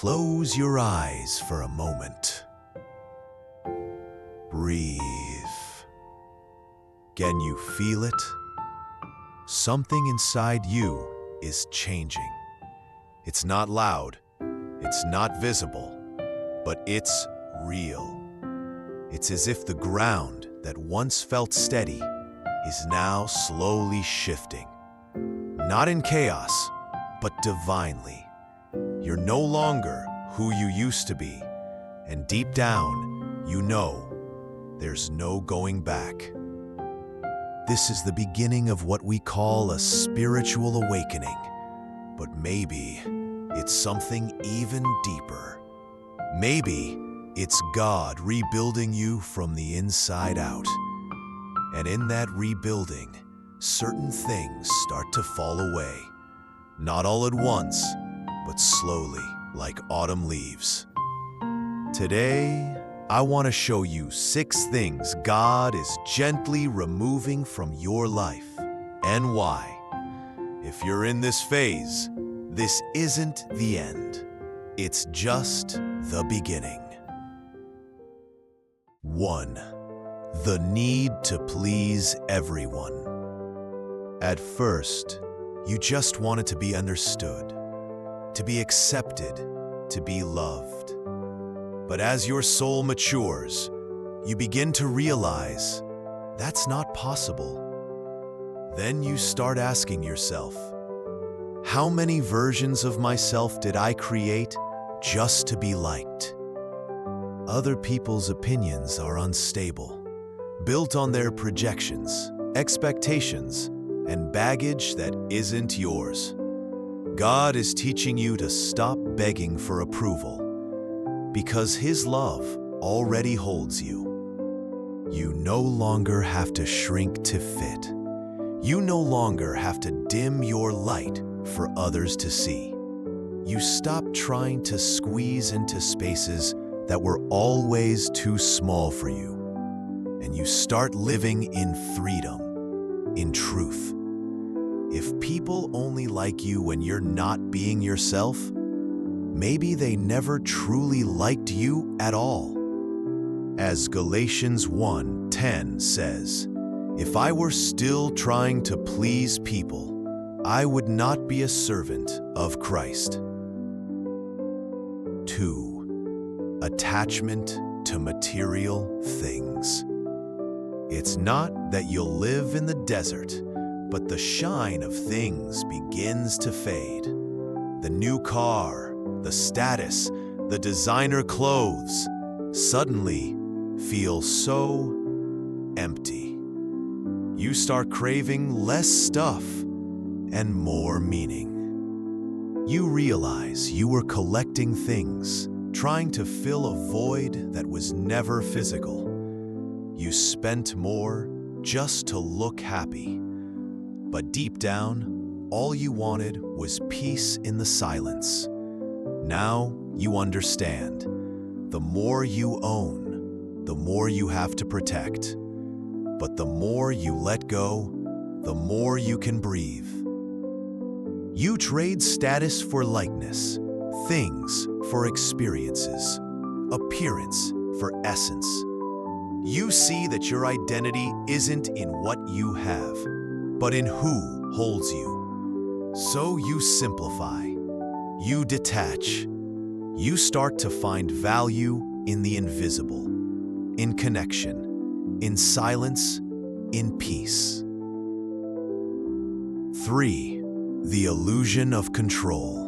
Close your eyes for a moment. Breathe. Can you feel it? Something inside you is changing. It's not loud, it's not visible, but it's real. It's as if the ground that once felt steady is now slowly shifting. Not in chaos, but divinely. You're no longer who you used to be, and deep down, you know there's no going back. This is the beginning of what we call a spiritual awakening, but maybe it's something even deeper. Maybe it's God rebuilding you from the inside out. And in that rebuilding, certain things start to fall away. Not all at once, but slowly, like autumn leaves. Today, I want to show you 6 things God is gently removing from your life, and why. If you're in this phase, this isn't the end. It's just the beginning. 1. The need to please everyone. At first, you just wanted to be understood, to be accepted, to be loved. But as your soul matures, you begin to realize that's not possible. Then you start asking yourself, how many versions of myself did I create just to be liked? Other people's opinions are unstable, built on their projections, expectations, and baggage that isn't yours. God is teaching you to stop begging for approval, because His love already holds you. You no longer have to shrink to fit. You no longer have to dim your light for others to see. You stop trying to squeeze into spaces that were always too small for you, and you start living in freedom, in truth. If people only like you when you're not being yourself, maybe they never truly liked you at all. As Galatians 1:10 says, if I were still trying to please people, I would not be a servant of Christ. 2. Attachment to material things. It's not that you'll live in the desert, but the shine of things begins to fade. The new car, the status, the designer clothes suddenly feel so empty. You start craving less stuff and more meaning. You realize you were collecting things, trying to fill a void that was never physical. You spent more just to look happy. But deep down, all you wanted was peace in the silence. Now you understand. The more you own, the more you have to protect. But the more you let go, the more you can breathe. You trade status for likeness, things for experiences, appearance for essence. You see that your identity isn't in what you have, but in who holds you. So you simplify, you detach, you start to find value in the invisible, in connection, in silence, in peace. 3. The illusion of control.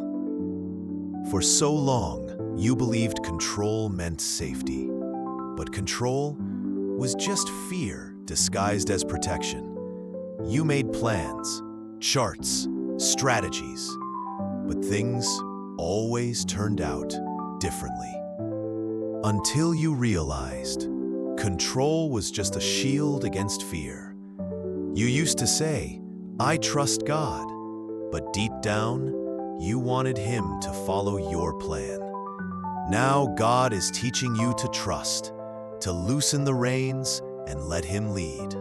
For so long, you believed control meant safety, but control was just fear disguised as protection. You made plans, charts, strategies, but things always turned out differently. Until you realized control was just a shield against fear. You used to say, I trust God, but deep down, you wanted Him to follow your plan. Now God is teaching you to trust, to loosen the reins and let Him lead.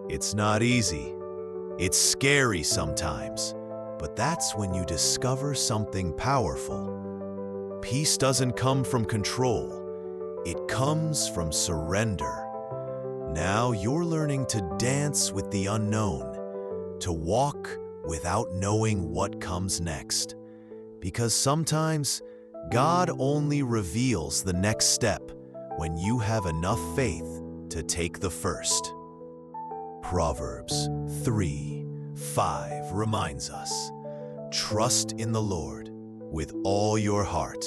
It's not easy. It's scary sometimes, but that's when you discover something powerful. Peace doesn't come from control. It comes from surrender. Now you're learning to dance with the unknown, to walk without knowing what comes next. Because sometimes God only reveals the next step when you have enough faith to take the first. Proverbs 3:5 reminds us, "Trust in the Lord with all your heart,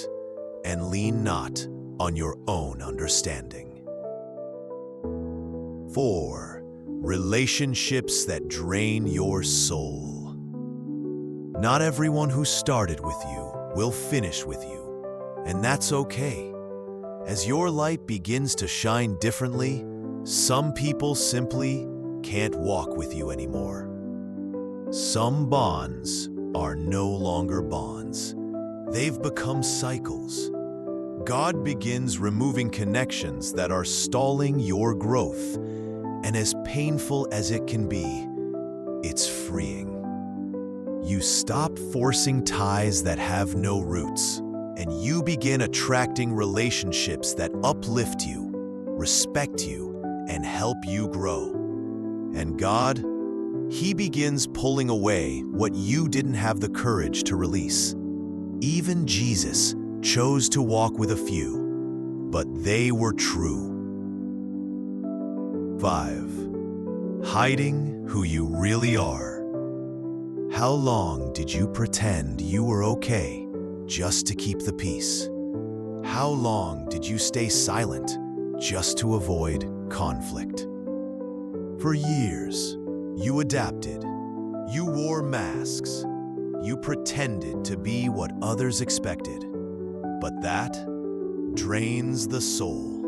and lean not on your own understanding." 4. Relationships that drain your soul. Not everyone who started with you will finish with you, and that's okay. As your light begins to shine differently, some people simply can't walk with you anymore. Some bonds are no longer bonds. They've become cycles. God begins removing connections that are stalling your growth, and as painful as it can be, it's freeing. You stop forcing ties that have no roots, and you begin attracting relationships that uplift you, respect you, and help you grow. And God, He begins pulling away what you didn't have the courage to release. Even Jesus chose to walk with a few, but they were true. 5. Hiding who you really are. How long did you pretend you were okay just to keep the peace? How long did you stay silent just to avoid conflict? For years, you adapted. You wore masks. You pretended to be what others expected. But that drains the soul.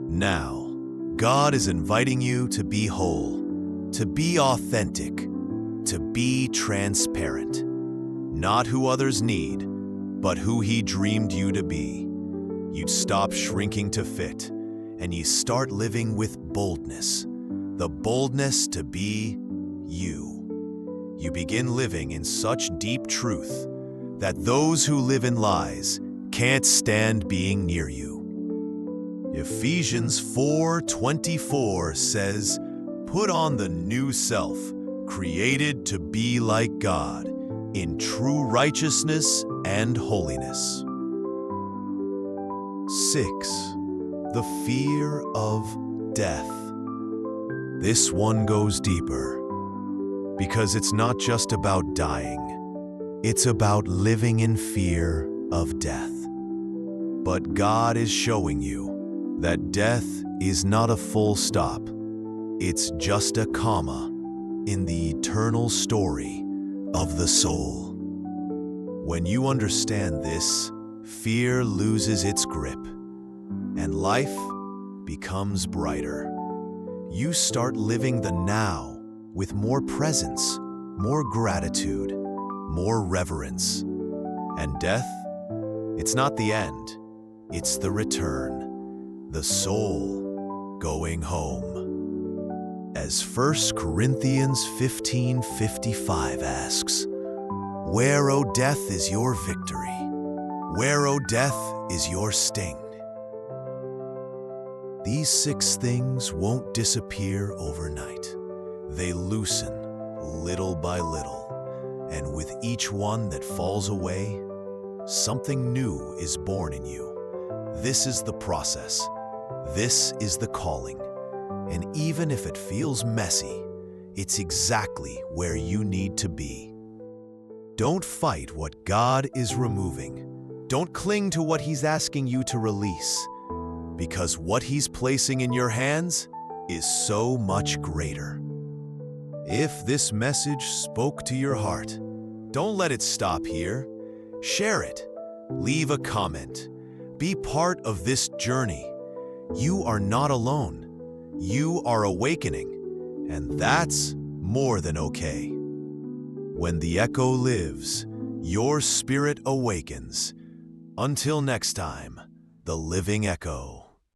Now, God is inviting you to be whole, to be authentic, to be transparent. Not who others need, but who He dreamed you to be. You'd stop shrinking to fit, and you start living with boldness. The boldness to be you. You begin living in such deep truth that those who live in lies can't stand being near you. Ephesians 4:24 says, "Put on the new self, created to be like God, in true righteousness and holiness." 6. The fear of death. This one goes deeper, because it's not just about dying. It's about living in fear of death. But God is showing you that death is not a full stop. It's just a comma in the eternal story of the soul. When you understand this, fear loses its grip, and life becomes brighter. You start living the now with more presence, more gratitude, more reverence. And death, it's not the end, it's the return, the soul going home. As 1 Corinthians 15:55 asks, "Where, O death, is your victory? Where, O death, is your sting?" These 6 things won't disappear overnight. They loosen little by little, and with each one that falls away, something new is born in you. This is the process. This is the calling. And even if it feels messy, it's exactly where you need to be. Don't fight what God is removing. Don't cling to what He's asking you to release, because what He's placing in your hands is so much greater. If this message spoke to your heart, don't let it stop here. Share it. Leave a comment. Be part of this journey. You are not alone. You are awakening, and that's more than okay. When the echo lives, your spirit awakens. Until next time, the living echo.